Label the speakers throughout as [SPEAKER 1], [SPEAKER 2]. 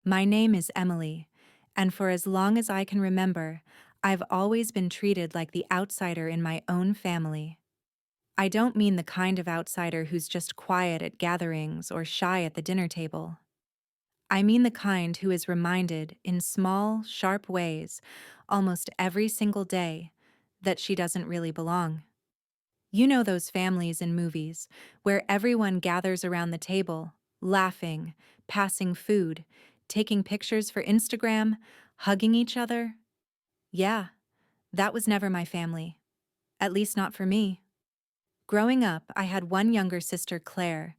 [SPEAKER 1] My name is Emily, and for as long as I can remember, I've always been treated like the outsider in my own family. I don't mean the kind of outsider who's just quiet at gatherings or shy at the dinner table. I mean the kind who is reminded, in small, sharp ways, almost every single day, that she doesn't really belong. You know those families in movies where everyone gathers around the table, laughing, passing food, taking pictures for Instagram, hugging each other? Yeah, that was never my family. At least not for me. Growing up, I had one younger sister, Claire,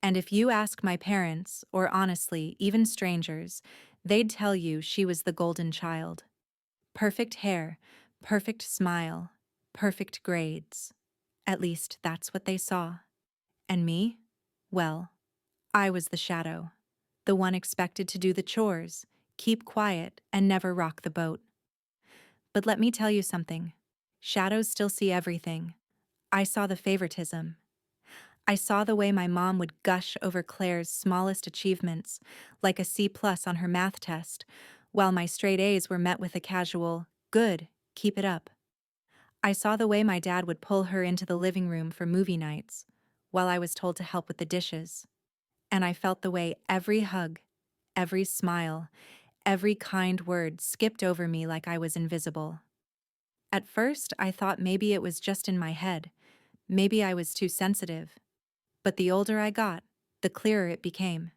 [SPEAKER 1] and if you ask my parents, or honestly, even strangers, they'd tell you she was the golden child. Perfect hair, perfect smile, perfect grades. At least that's what they saw. And me? Well, I was the shadow. The one expected to do the chores, keep quiet, and never rock the boat. But let me tell you something. Shadows still see everything. I saw the favoritism. I saw the way my mom would gush over Claire's smallest achievements, like a C+ on her math test, while my straight A's were met with a casual, "Good, keep it up." I saw the way my dad would pull her into the living room for movie nights, while I was told to help with the dishes. And I felt the way every hug, every smile, every kind word skipped over me like I was invisible. At first, I thought maybe it was just in my head, maybe I was too sensitive. But the older I got, the clearer it became.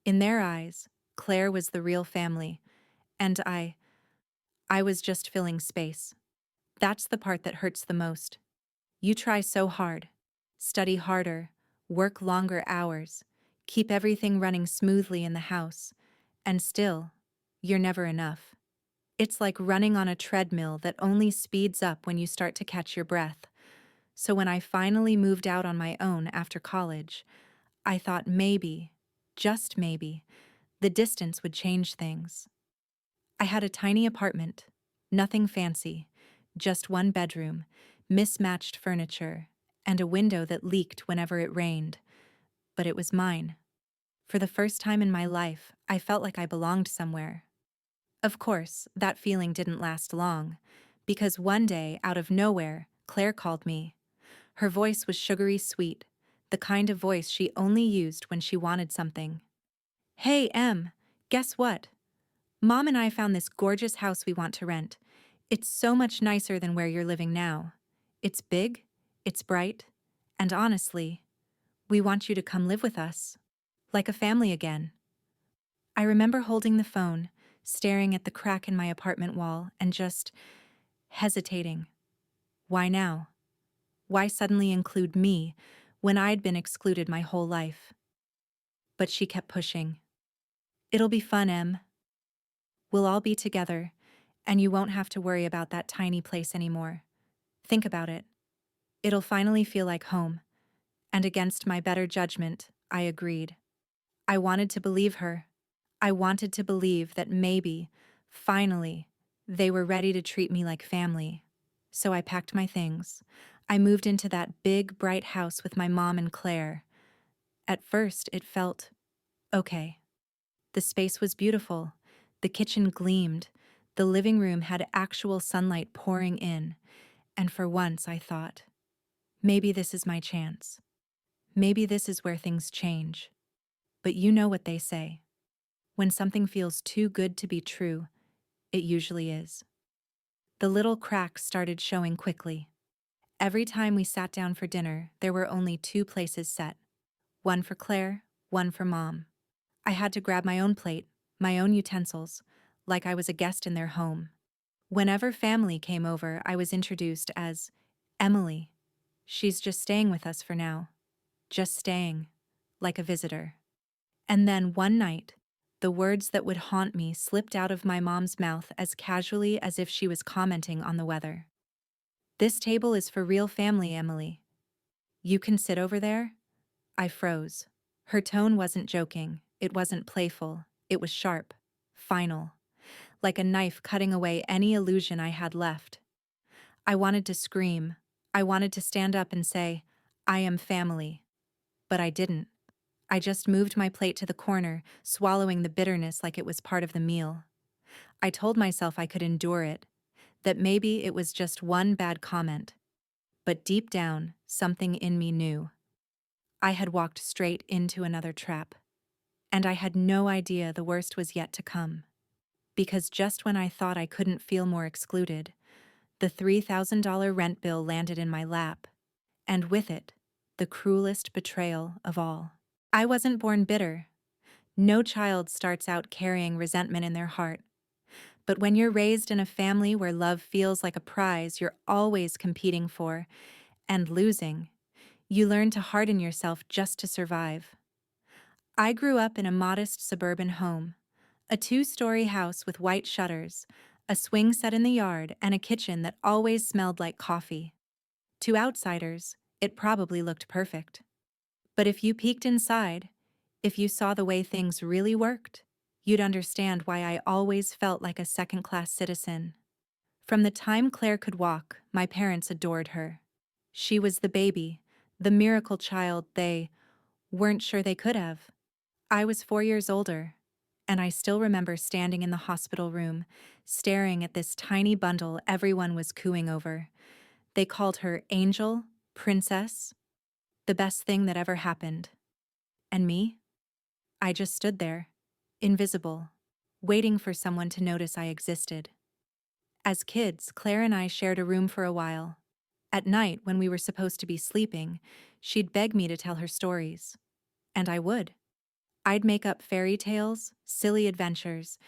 [SPEAKER 1] In their eyes, Claire was the real family, and I was just filling space. That's the part that hurts the most. You try so hard, study harder, work longer hours, keep everything running smoothly in the house, and still, you're never enough. It's like running on a treadmill that only speeds up when you start to catch your breath. So when I finally moved out on my own after college, I thought maybe, just maybe, the distance would change things. I had a tiny apartment, nothing fancy, just one bedroom, mismatched furniture, and a window that leaked whenever it rained. But it was mine. For the first time in my life, I felt like I belonged somewhere. Of course, that feeling didn't last long, because one day, out of nowhere, Claire called me. Her voice was sugary sweet, the kind of voice she only used when she wanted something. "Hey, Em, guess what? Mom and I found this gorgeous house we want to rent. It's so much nicer than where you're living now. It's big, it's bright, and honestly, we want you to come live with us. Like a family again." I remember holding the phone, staring at the crack in my apartment wall, and just hesitating. Why now? Why suddenly include me when I'd been excluded my whole life? But she kept pushing. "It'll be fun, Em. We'll all be together, and you won't have to worry about that tiny place anymore. Think about it. It'll finally feel like home." And against my better judgment, I agreed. I wanted to believe her. I wanted to believe that maybe, finally, they were ready to treat me like family. So I packed my things. I moved into that big, bright house with my mom and Claire. At first, it felt okay. The space was beautiful. The kitchen gleamed. The living room had actual sunlight pouring in. And for once, I thought, maybe this is my chance. Maybe this is where things change. But you know what they say. When something feels too good to be true, it usually is. The little cracks started showing quickly. Every time we sat down for dinner, there were only two places set. One for Claire, one for Mom. I had to grab my own plate, my own utensils, like I was a guest in their home. Whenever family came over, I was introduced as Emily. She's just staying with us for now. Just staying, like a visitor. And then one night, the words that would haunt me slipped out of my mom's mouth as casually as if she was commenting on the weather. "This table is for real family, Emily. You can sit over there?" I froze. Her tone wasn't joking, it wasn't playful, it was sharp, final, like a knife cutting away any illusion I had left. I wanted to scream. I wanted to stand up and say, "I am family." But I didn't. I just moved my plate to the corner, swallowing the bitterness like it was part of the meal. I told myself I could endure it, that maybe it was just one bad comment. But deep down, something in me knew. I had walked straight into another trap. And I had no idea the worst was yet to come. Because just when I thought I couldn't feel more excluded, the $3,000 rent bill landed in my lap, and with it, the cruelest betrayal of all. I wasn't born bitter. No child starts out carrying resentment in their heart. But when you're raised in a family where love feels like a prize you're always competing for and losing, you learn to harden yourself just to survive. I grew up in a modest suburban home, a two-story house with white shutters, a swing set in the yard, and a kitchen that always smelled like coffee. To outsiders, it probably looked perfect. But if you peeked inside, if you saw the way things really worked, you'd understand why I always felt like a second-class citizen. From the time Claire could walk, my parents adored her. She was the baby, the miracle child they weren't sure they could have. I was 4 years older, and I still remember standing in the hospital room, staring at this tiny bundle everyone was cooing over. They called her Angel, Princess, the best thing that ever happened. And me? I just stood there, invisible, waiting for someone to notice I existed. As kids, Claire and I shared a room for a while. At night, when we were supposed to be sleeping, she'd beg me to tell her stories. And I would. I'd make up fairy tales, silly adventures,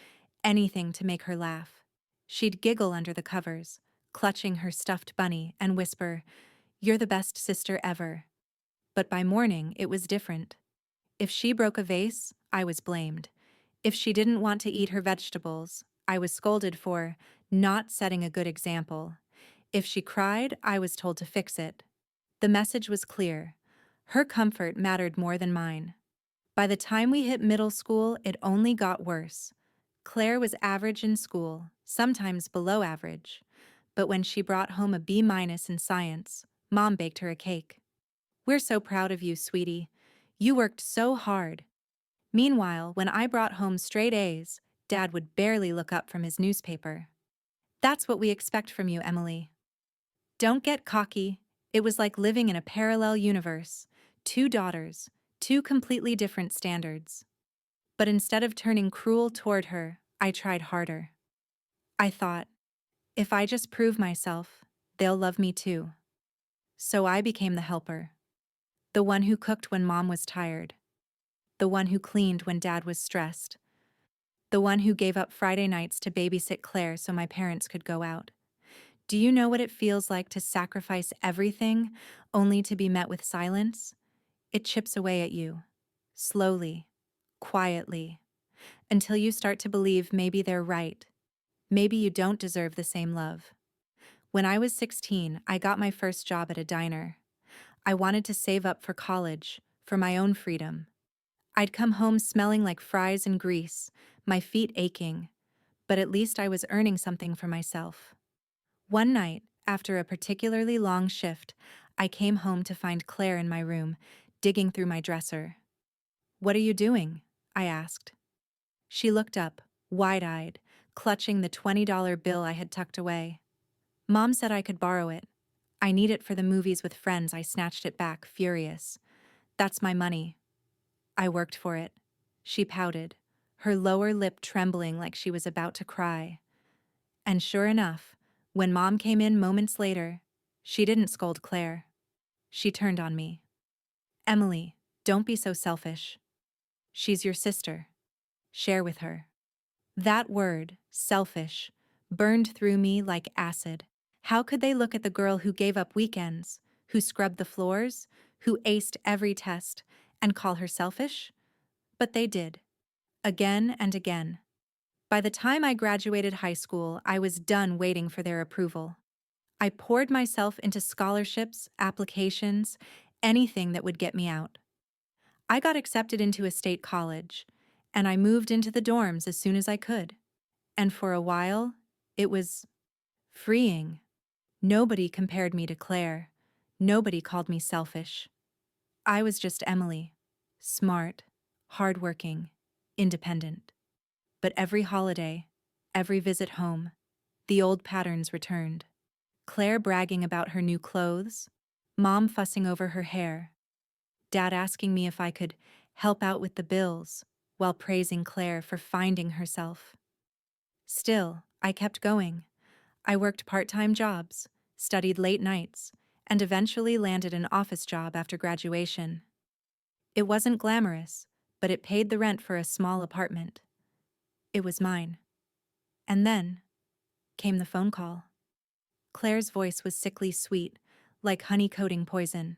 [SPEAKER 1] anything to make her laugh. She'd giggle under the covers, clutching her stuffed bunny, and whisper, "You're the best sister ever." But by morning, it was different. If she broke a vase, I was blamed. If she didn't want to eat her vegetables, I was scolded for not setting a good example. If she cried, I was told to fix it. The message was clear. Her comfort mattered more than mine. By the time we hit middle school, it only got worse. Claire was average in school, sometimes below average. But when she brought home a B- in science, Mom baked her a cake. "We're so proud of you, sweetie. You worked so hard." Meanwhile, when I brought home straight A's, Dad would barely look up from his newspaper. "That's what we expect from you, Emily." Don't get cocky. It was like living in a parallel universe. Two daughters, two completely different standards. But instead of turning cruel toward her, I tried harder. I thought, if I just prove myself, they'll love me too. So I became the helper. The one who cooked when Mom was tired. The one who cleaned when Dad was stressed. The one who gave up Friday nights to babysit Claire so my parents could go out. Do you know what it feels like to sacrifice everything only to be met with silence? It chips away at you. Slowly. Quietly. Until you start to believe maybe they're right. Maybe you don't deserve the same love. When I was 16, I got my first job at a diner. I wanted to save up for college, for my own freedom. I'd come home smelling like fries and grease, my feet aching, but at least I was earning something for myself. One night, after a particularly long shift, I came home to find Claire in my room, digging through my dresser. "What are you doing?" I asked. She looked up, wide-eyed, clutching the $20 bill I had tucked away. "Mom said I could borrow it. I need it for the movies with friends." I snatched it back, furious. "That's my money. I worked for it." She pouted, her lower lip trembling like she was about to cry. And sure enough, when Mom came in moments later, she didn't scold Claire. She turned on me. "Emily, don't be so selfish. She's your sister. Share with her." That word, selfish, burned through me like acid. How could they look at the girl who gave up weekends, who scrubbed the floors, who aced every test, and call her selfish? But they did. Again and again. By the time I graduated high school, I was done waiting for their approval. I poured myself into scholarships, applications, anything that would get me out. I got accepted into a state college, and I moved into the dorms as soon as I could. And for a while, it was freeing. Nobody compared me to Claire. Nobody called me selfish. I was just Emily, Smart, hardworking, independent. But every holiday, every visit home, the old patterns returned. Claire bragging about her new clothes, Mom fussing over her hair, Dad asking me if I could help out with the bills, while praising Claire for finding herself. Still, I kept going. I worked part-time jobs, studied late nights, and eventually landed an office job after graduation. It wasn't glamorous, but it paid the rent for a small apartment. It was mine. And then came the phone call. Claire's voice was sickly sweet, like honey coating poison.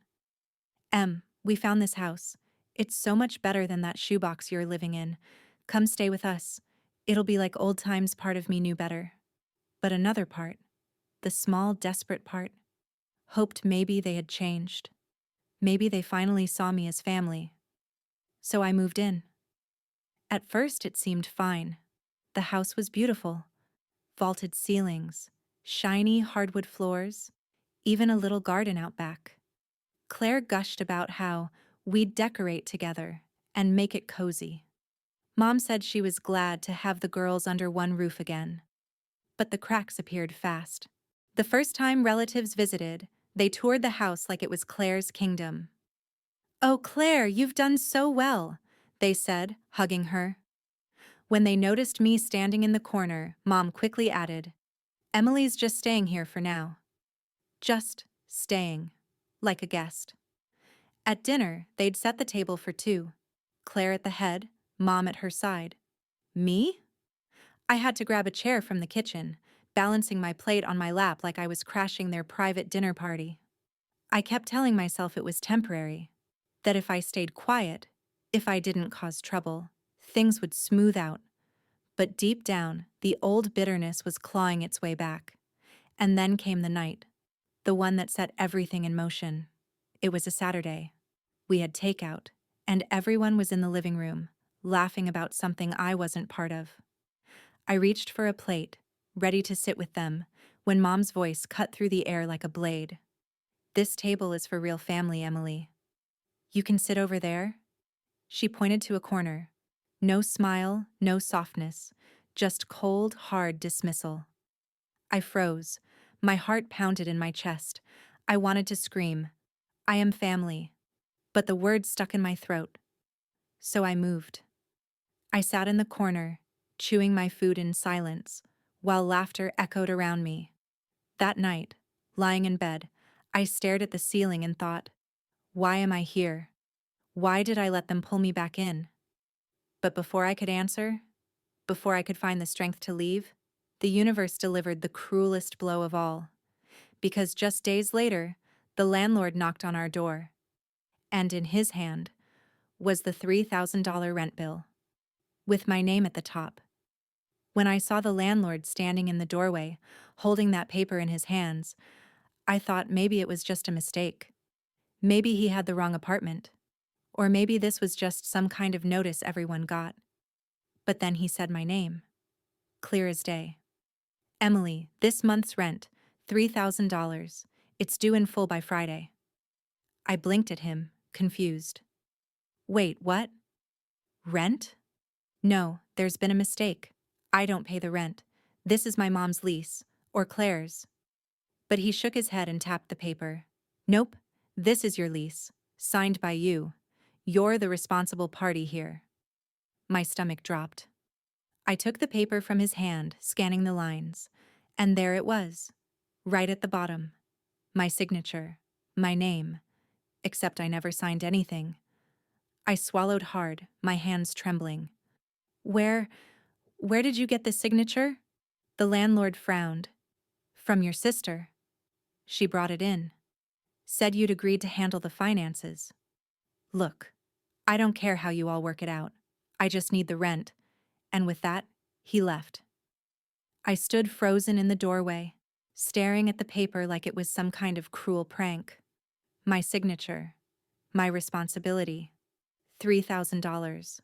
[SPEAKER 1] We found this house. It's so much better than that shoebox you're living in. Come stay with us. It'll be like old times part of me knew better. But another part, the small, desperate part, hoped maybe they had changed. Maybe they finally saw me as family. So I moved in. At first it seemed fine. The house was beautiful. Vaulted ceilings, shiny hardwood floors, even a little garden out back. Claire gushed about how we'd decorate together and make it cozy. Mom said she was glad to have the girls under one roof again. But the cracks appeared fast. The first time relatives visited, they toured the house like it was Claire's kingdom. "Oh, Claire, you've done so well," they said, hugging her. When they noticed me standing in the corner, Mom quickly added, "Emily's just staying here for now." Just staying, like a guest. At dinner, they'd set the table for two. Claire at the head, Mom at her side. Me? I had to grab a chair from the kitchen, balancing my plate on my lap like I was crashing their private dinner party. I kept telling myself it was temporary, that if I stayed quiet, if I didn't cause trouble, things would smooth out. But deep down, the old bitterness was clawing its way back. And then came the night, the one that set everything in motion. It was a Saturday. We had takeout, and everyone was in the living room, laughing about something I wasn't part of. I reached for a plate, ready to sit with them, when Mom's voice cut through the air like a blade. "This table is for real family, Emily. You can sit over there?" She pointed to a corner. No smile, no softness, just cold, hard dismissal. I froze. My heart pounded in my chest. I wanted to scream, "I am family." But the words stuck in my throat. So I moved. I sat in the corner, chewing my food in silence, while laughter echoed around me. That night, lying in bed, I stared at the ceiling and thought, why am I here? Why did I let them pull me back in? But before I could answer, before I could find the strength to leave, the universe delivered the cruelest blow of all. Because just days later, the landlord knocked on our door. And in his hand was the $3,000 rent bill, with my name at the top. When I saw the landlord standing in the doorway, holding that paper in his hands, I thought maybe it was just a mistake. Maybe he had the wrong apartment. Or maybe this was just some kind of notice everyone got. But then he said my name, clear as day. "Emily, this month's rent, $3,000. It's due in full by Friday." I blinked at him, confused. "Wait, what? Rent?" "No, there's been a mistake. I don't pay the rent. This is my mom's lease, or Claire's." But he shook his head and tapped the paper. "Nope, this is your lease, signed by you. You're the responsible party here." My stomach dropped. I took the paper from his hand, scanning the lines, and there it was, right at the bottom. My signature, my name, except I never signed anything. I swallowed hard, my hands trembling. Where did you get this signature?" The landlord frowned. "From your sister. She brought it in. Said you'd agreed to handle the finances. Look, I don't care how you all work it out. I just need the rent." And with that, he left. I stood frozen in the doorway, staring at the paper like it was some kind of cruel prank. My signature. My responsibility. $3,000.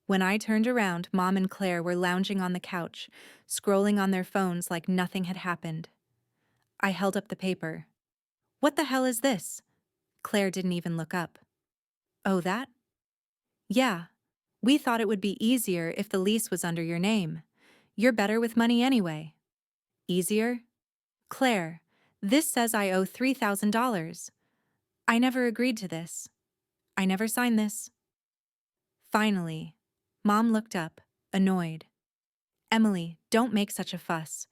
[SPEAKER 1] When I turned around, Mom and Claire were lounging on the couch, scrolling on their phones like nothing had happened. I held up the paper. "What the hell is this?" Claire didn't even look up. "Oh, that? Yeah, we thought it would be easier if the lease was under your name. You're better with money anyway. Easier? Claire, this says I owe $3,000. I never agreed to this. I never signed this. Finally, Mom looked up, annoyed. Emily, don't make such a fuss.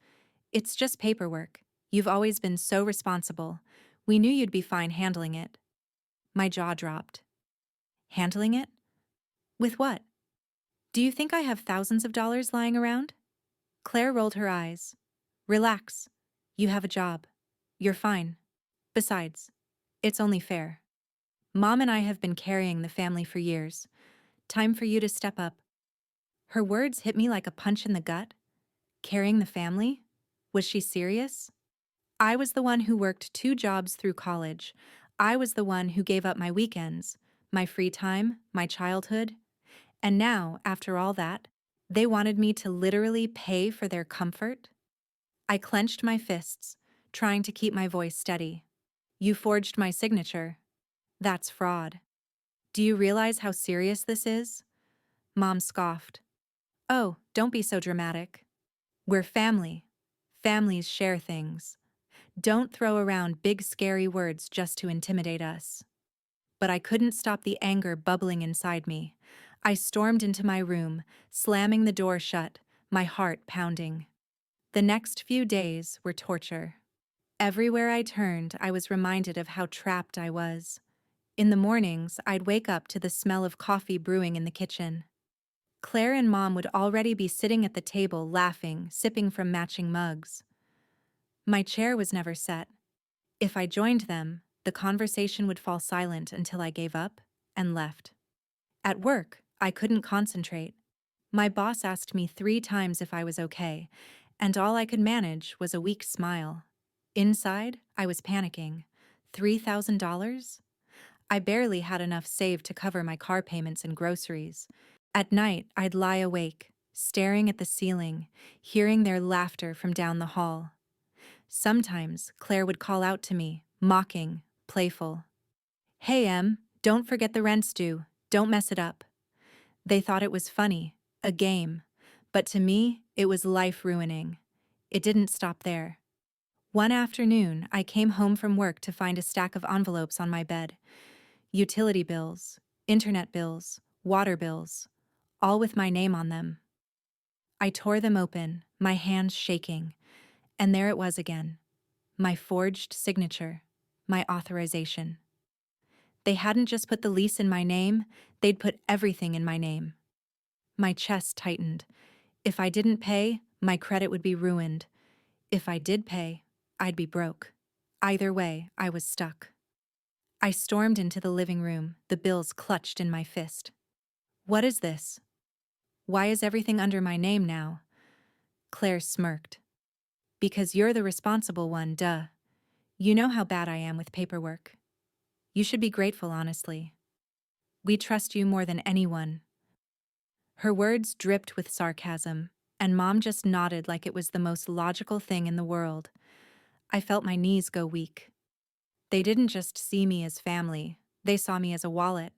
[SPEAKER 1] It's just paperwork. You've always been so responsible. We knew you'd be fine handling it. My jaw dropped. Handling it? With what? Do you think I have thousands of dollars lying around? Claire rolled her eyes. Relax. You have a job. You're fine. Besides, it's only fair. Mom and I have been carrying the family for years. Time for you to step up. Her words hit me like a punch in the gut. Carrying the family? Was she serious? I was the one who worked 2 jobs through college. I was the one who gave up my weekends, my free time, my childhood. And now, after all that, they wanted me to literally pay for their comfort? I clenched my fists, trying to keep my voice steady. You forged my signature. That's fraud. Do you realize how serious this is? Mom scoffed. Oh, don't be so dramatic. We're family. Families share things. Don't throw around big scary words just to intimidate us. But I couldn't stop the anger bubbling inside me. I stormed into my room, slamming the door shut, my heart pounding. The next few days were torture. Everywhere I turned, I was reminded of how trapped I was. In the mornings, I'd wake up to the smell of coffee brewing in the kitchen. Claire and Mom would already be sitting at the table laughing, sipping from matching mugs. My chair was never set. If I joined them, the conversation would fall silent until I gave up and left. At work, I couldn't concentrate. My boss asked me 3 times if I was okay, and all I could manage was a weak smile. Inside, I was panicking. $3,000? I barely had enough saved to cover my car payments and groceries. At night, I'd lie awake, staring at the ceiling, hearing their laughter from down the hall. Sometimes Claire would call out to me, mocking, playful. Hey, Em, don't forget the rent's due. Don't mess it up. They thought it was funny, a game. But to me, it was life-ruining. It didn't stop there. One afternoon, I came home from work to find a stack of envelopes on my bed. Utility bills, internet bills, water bills, all with my name on them. I tore them open, my hands shaking, and there it was again. My forged signature, my authorization. They hadn't just put the lease in my name, they'd put everything in my name. My chest tightened. If I didn't pay, my credit would be ruined. If I did pay, I'd be broke. Either way, I was stuck. I stormed into the living room, the bills clutched in my fist. What is this? Why is everything under my name now? Claire smirked. Because you're the responsible one, duh. You know how bad I am with paperwork. You should be grateful, honestly. We trust you more than anyone. Her words dripped with sarcasm, and Mom just nodded like it was the most logical thing in the world. I felt my knees go weak. They didn't just see me as family, they saw me as a wallet,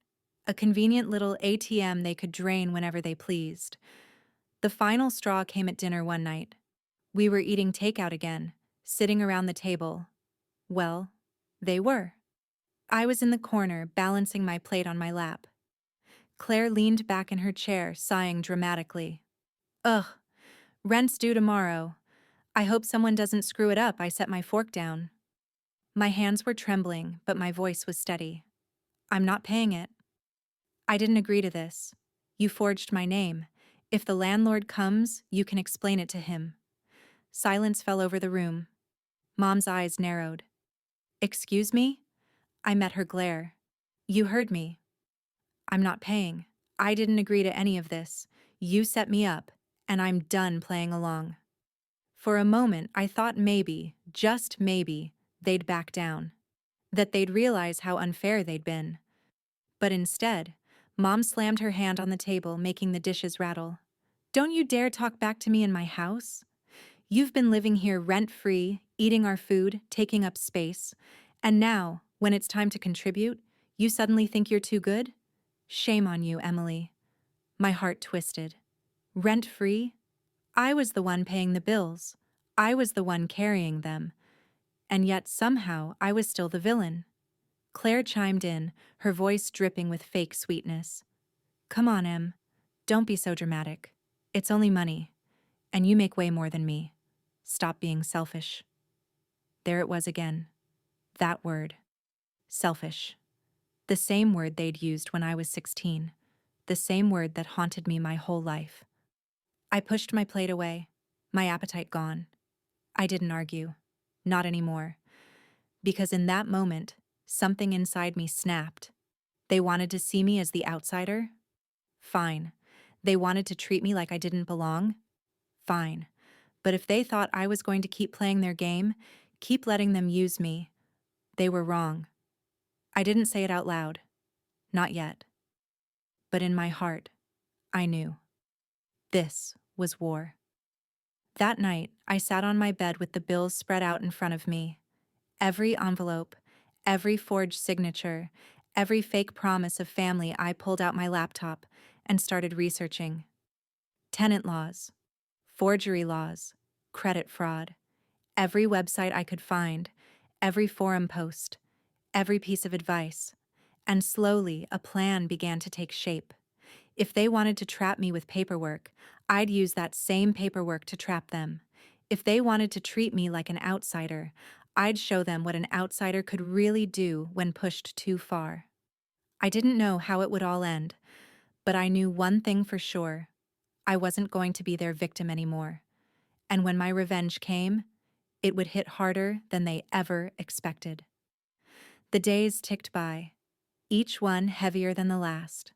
[SPEAKER 1] a convenient little ATM they could drain whenever they pleased. The final straw came at dinner one night. We were eating takeout again, sitting around the table. Well, they were. I was in the corner, balancing my plate on my lap. Claire leaned back in her chair, sighing dramatically. Ugh, rent's due tomorrow. I hope someone doesn't screw it up. I set my fork down. My hands were trembling, but my voice was steady. I'm not paying it. I didn't agree to this. You forged my name. If the landlord comes, you can explain it to him. Silence fell over the room. Mom's eyes narrowed. Excuse me? I met her glare. You heard me. I'm not paying. I didn't agree to any of this. You set me up, and I'm done playing along. For a moment, I thought maybe, just maybe, they'd back down. That they'd realize how unfair they'd been. But instead, Mom slammed her hand on the table, making the dishes rattle. Don't you dare talk back to me in my house. You've been living here rent-free, eating our food, taking up space. And now, when it's time to contribute, you suddenly think you're too good? Shame on you, Emily. My heart twisted. Rent-free? I was the one paying the bills. I was the one carrying them. And yet somehow I was still the villain. Claire chimed in, her voice dripping with fake sweetness. Come on, Em. Don't be so dramatic. It's only money. And you make way more than me. Stop being selfish. There it was again. That word. Selfish. The same word they'd used when I was 16. The same word that haunted me my whole life. I pushed my plate away, my appetite gone. I didn't argue. Not anymore. Because in that moment, something inside me snapped. They wanted to see me as the outsider? Fine. They wanted to treat me like I didn't belong? Fine. But if they thought I was going to keep playing their game, keep letting them use me, they were wrong. I didn't say it out loud. Not yet. But in my heart, I knew. This was war. That night, I sat on my bed with the bills spread out in front of me. Every envelope, every forged signature, every fake promise of family. I pulled out my laptop and started researching. Tenant laws, forgery laws, credit fraud, every website I could find, every forum post, every piece of advice. And slowly, a plan began to take shape. If they wanted to trap me with paperwork, I'd use that same paperwork to trap them. If they wanted to treat me like an outsider, I'd show them what an outsider could really do when pushed too far. I didn't know how it would all end, but I knew one thing for sure. I wasn't going to be their victim anymore. And when my revenge came, it would hit harder than they ever expected. The days ticked by, each one heavier than the last.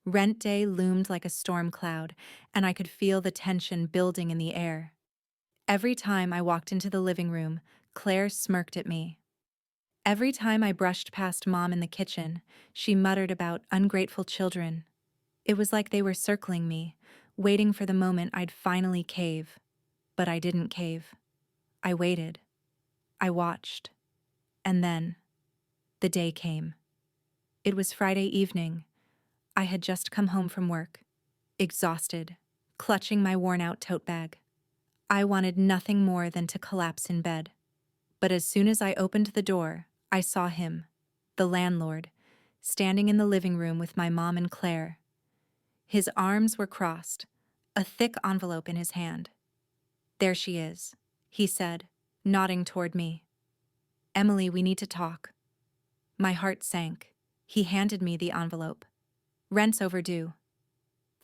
[SPEAKER 1] Rent day loomed like a storm cloud, and I could feel the tension building in the air. Every time I walked into the living room, Claire smirked at me. Every time I brushed past Mom in the kitchen, she muttered about ungrateful children. It was like they were circling me, waiting for the moment I'd finally cave. But I didn't cave. I waited. I watched. And then, the day came. It was Friday evening. I had just come home from work, exhausted, clutching my worn-out tote bag. I wanted nothing more than to collapse in bed. But as soon as I opened the door, I saw him, the landlord, standing in the living room with my mom and Claire. His arms were crossed, a thick envelope in his hand. There she is, he said, nodding toward me. Emily, we need to talk. My heart sank. He handed me the envelope. Rent's overdue.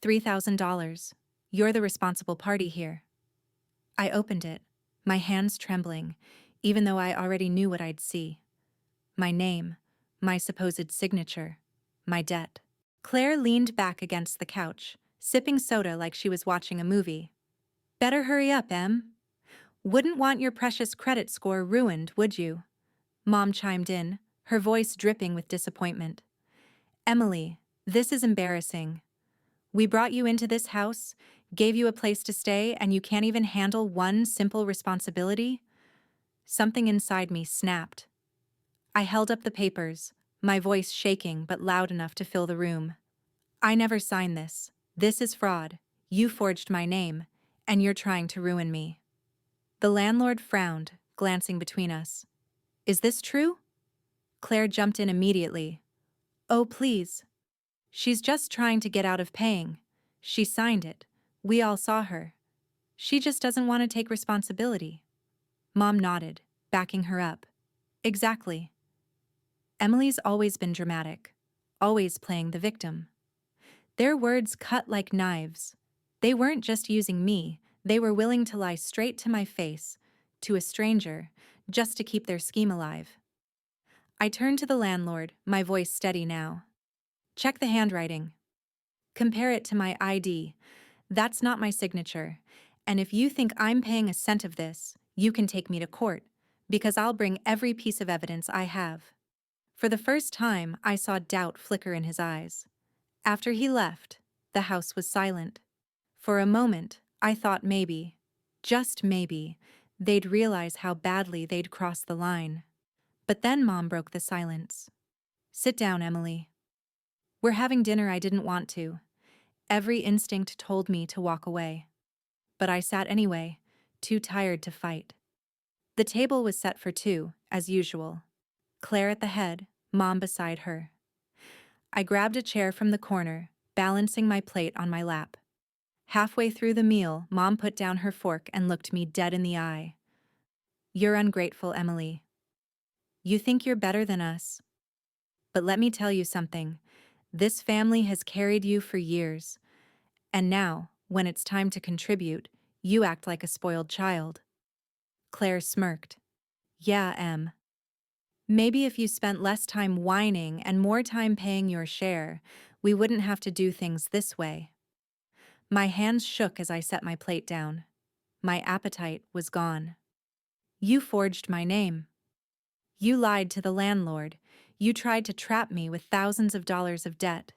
[SPEAKER 1] $3,000. You're the responsible party here. I opened it, my hands trembling, even though I already knew what I'd see. My name, my supposed signature, my debt. Claire leaned back against the couch, sipping soda like she was watching a movie. Better hurry up, Em. Wouldn't want your precious credit score ruined, would you? Mom chimed in, her voice dripping with disappointment. Emily, this is embarrassing. We brought you into this house, gave you a place to stay, and you can't even handle one simple responsibility? Something inside me snapped. I held up the papers, my voice shaking but loud enough to fill the room. I never signed this. This is fraud. You forged my name, and you're trying to ruin me. The landlord frowned, glancing between us. Is this true? Claire jumped in immediately. Oh, please. She's just trying to get out of paying. She signed it. We all saw her. She just doesn't want to take responsibility. Mom nodded, backing her up. Exactly. Emily's always been dramatic, always playing the victim. Their words cut like knives. They weren't just using me, they were willing to lie straight to my face, to a stranger, just to keep their scheme alive. I turned to the landlord, my voice steady now. Check the handwriting. Compare it to my ID. That's not my signature. And if you think I'm paying a cent of this, you can take me to court, because I'll bring every piece of evidence I have. For the first time, I saw doubt flicker in his eyes. After he left, the house was silent. For a moment, I thought maybe, just maybe, they'd realize how badly they'd crossed the line. But then Mom broke the silence. Sit down, Emily. We're having dinner I didn't want to. Every instinct told me to walk away. But I sat anyway, too tired to fight. The table was set for two, as usual. Claire at the head, Mom beside her. I grabbed a chair from the corner, balancing my plate on my lap. Halfway through the meal, Mom put down her fork and looked me dead in the eye. "You're ungrateful, Emily. You think you're better than us. But let me tell you something. This family has carried you for years. And now, when it's time to contribute, you act like a spoiled child." Claire smirked. "Yeah, Em. Maybe if you spent less time whining and more time paying your share, we wouldn't have to do things this way." My hands shook as I set my plate down. My appetite was gone. "You forged my name. You lied to the landlord. You tried to trap me with thousands of dollars of debt.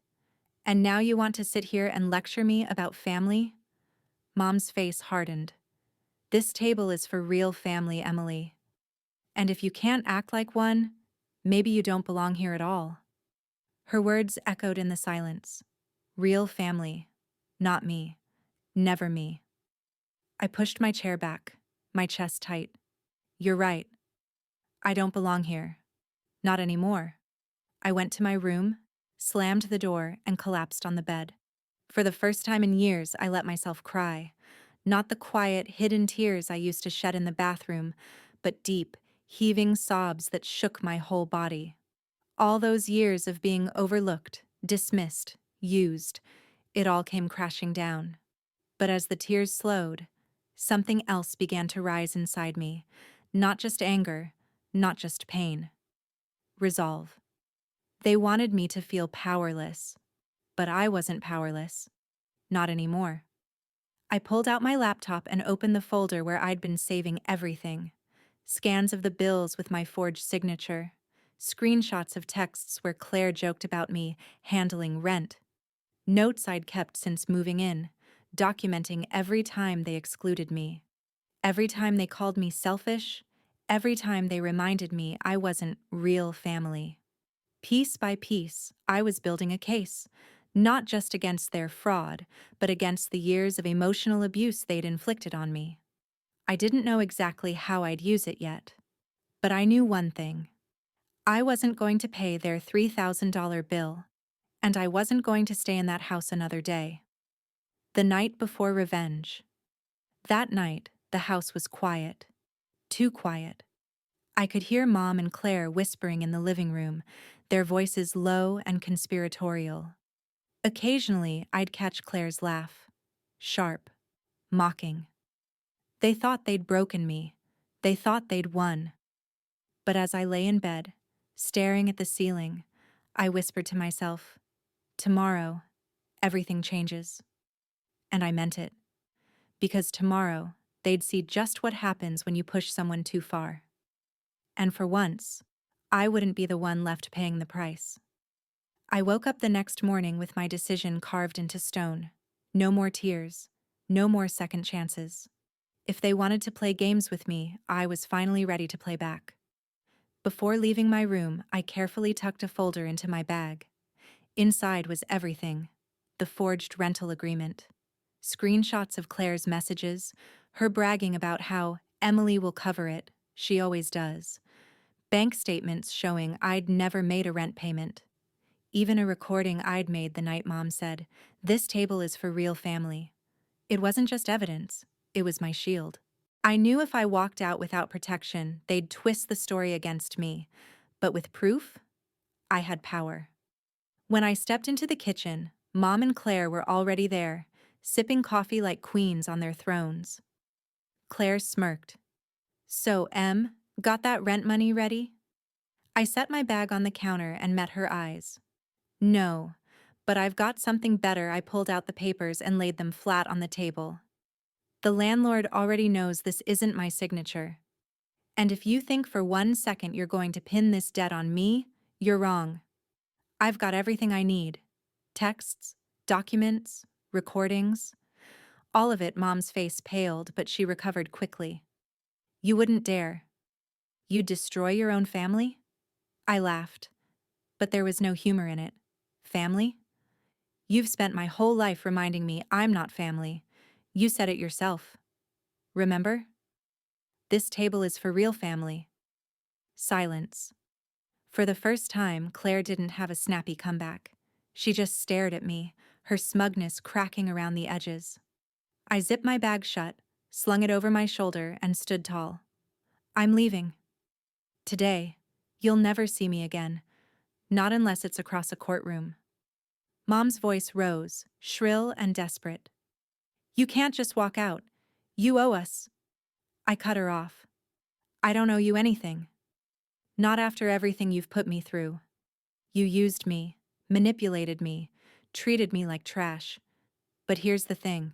[SPEAKER 1] And now you want to sit here and lecture me about family?" Mom's face hardened. "This table is for real family, Emily. And if you can't act like one, maybe you don't belong here at all." Her words echoed in the silence. Real family. Not me. Never me. I pushed my chair back, my chest tight. "You're right. I don't belong here. Not anymore." I went to my room, slammed the door, and collapsed on the bed. For the first time in years, I let myself cry. Not the quiet, hidden tears I used to shed in the bathroom, but deep, heaving sobs that shook my whole body. All those years of being overlooked, dismissed, used, it all came crashing down. But as the tears slowed, something else began to rise inside me. Not just anger, not just pain. Resolve. They wanted me to feel powerless, but I wasn't powerless. Not anymore. I pulled out my laptop and opened the folder where I'd been saving everything. Scans of the bills with my forged signature. Screenshots of texts where Claire joked about me handling rent. Notes I'd kept since moving in, documenting every time they excluded me. Every time they called me selfish. Every time they reminded me I wasn't real family. Piece by piece, I was building a case. Not just against their fraud, but against the years of emotional abuse they'd inflicted on me. I didn't know exactly how I'd use it yet. But I knew one thing. I wasn't going to pay their $3,000 bill, and I wasn't going to stay in that house another day. The night before revenge. That night, the house was quiet. Too quiet. I could hear Mom and Claire whispering in the living room, their voices low and conspiratorial. Occasionally, I'd catch Claire's laugh. Sharp. Mocking. They thought they'd broken me. They thought they'd won. But as I lay in bed, staring at the ceiling, I whispered to myself, "Tomorrow, everything changes." And I meant it. Because tomorrow, they'd see just what happens when you push someone too far. And for once, I wouldn't be the one left paying the price. I woke up the next morning with my decision carved into stone. No more tears. No more second chances. If they wanted to play games with me, I was finally ready to play back. Before leaving my room, I carefully tucked a folder into my bag. Inside was everything. The forged rental agreement. Screenshots of Claire's messages, her bragging about how Emily will cover it, she always does. Bank statements showing I'd never made a rent payment. Even a recording I'd made the night Mom said, "This table is for real family." It wasn't just evidence, it was my shield. I knew if I walked out without protection, they'd twist the story against me. But with proof, I had power. When I stepped into the kitchen, Mom and Claire were already there, sipping coffee like queens on their thrones. Claire smirked. "So, Em, got that rent money ready?" I set my bag on the counter and met her eyes. "No, but I've got something better." I pulled out the papers and laid them flat on the table. "The landlord already knows this isn't my signature. And if you think for 1 second you're going to pin this debt on me, you're wrong. I've got everything I need. Texts, documents, recordings. All of it." Mom's face paled, but she recovered quickly. "You wouldn't dare. You'd destroy your own family?" I laughed, but there was no humor in it. Family? You've spent my whole life reminding me I'm not family. You said it yourself. Remember? This table is for real family. Silence. For the first time, Claire didn't have a snappy comeback. She just stared at me, her smugness cracking around the edges. I zipped my bag shut, slung it over my shoulder, and stood tall. I'm leaving. Today. You'll never see me again. Not unless it's across a courtroom. Mom's voice rose, shrill and desperate. You can't just walk out. You owe us. I cut her off. I don't owe you anything. Not after everything you've put me through. You used me, manipulated me, treated me like trash. But here's the thing.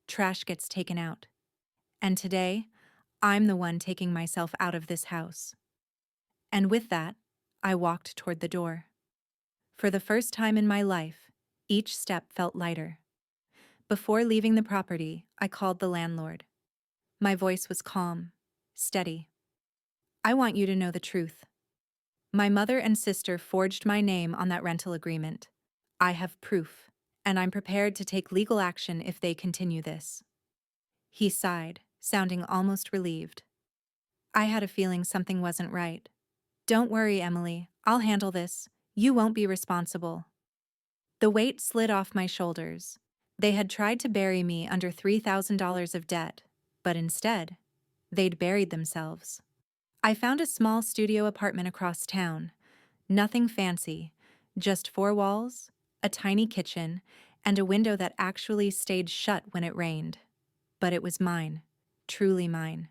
[SPEAKER 1] Trash gets taken out. And today, I'm the one taking myself out of this house. And with that, I walked toward the door. For the first time in my life, each step felt lighter. Before leaving the property, I called the landlord. My voice was calm, steady. I want you to know the truth. My mother and sister forged my name on that rental agreement. I have proof, and I'm prepared to take legal action if they continue this. He sighed, sounding almost relieved. I had a feeling something wasn't right. Don't worry, Emily. I'll handle this. You won't be responsible. The weight slid off my shoulders. They had tried to bury me under $3,000 of debt, but instead, they'd buried themselves. I found a small studio apartment across town. Nothing fancy, just 4 walls, a tiny kitchen, and a window that actually stayed shut when it rained. But it was mine, truly mine.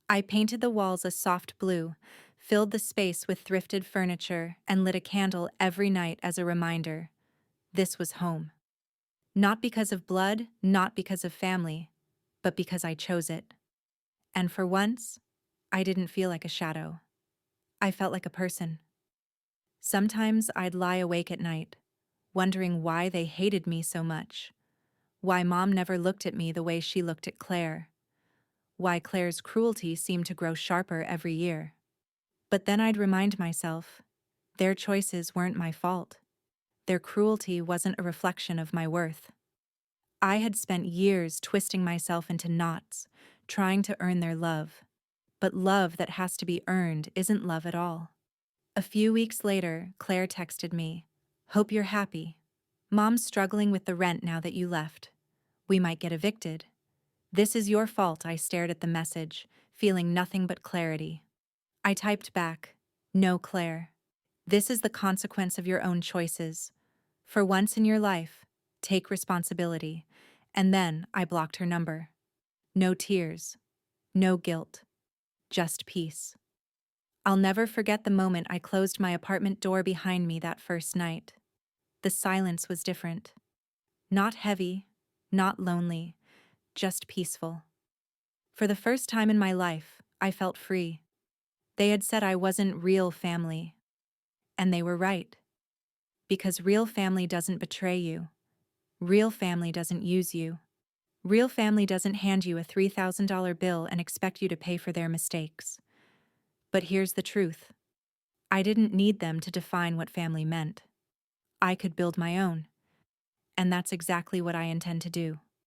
[SPEAKER 1] I painted the walls a soft blue, filled the space with thrifted furniture, and lit a candle every night as a reminder. This was home. Not because of blood, not because of family, but because I chose it. And for once, I didn't feel like a shadow. I felt like a person. Sometimes I'd lie awake at night, wondering why they hated me so much, why Mom never looked at me the way she looked at Claire, why Claire's cruelty seemed to grow sharper every year. But then I'd remind myself, their choices weren't my fault. Their cruelty wasn't a reflection of my worth. I had spent years twisting myself into knots, trying to earn their love. But love that has to be earned isn't love at all. A few weeks later, Claire texted me, "Hope you're happy. Mom's struggling with the rent now that you left. We might get evicted." "This is your fault," I stared at the message, feeling nothing but clarity. I typed back, "No, Claire. This is the consequence of your own choices. For once in your life, take responsibility." And then I blocked her number. No tears. No guilt. Just peace. I'll never forget the moment I closed my apartment door behind me that first night. The silence was different. Not heavy, not lonely, just peaceful. For the first time in my life, I felt free. They had said I wasn't real family. And they were right. Because real family doesn't betray you. Real family doesn't use you. Real family doesn't hand you a $3,000 bill and expect you to pay for their mistakes. But here's the truth. I didn't need them to define what family meant. I could build my own. And that's exactly what I intend to do.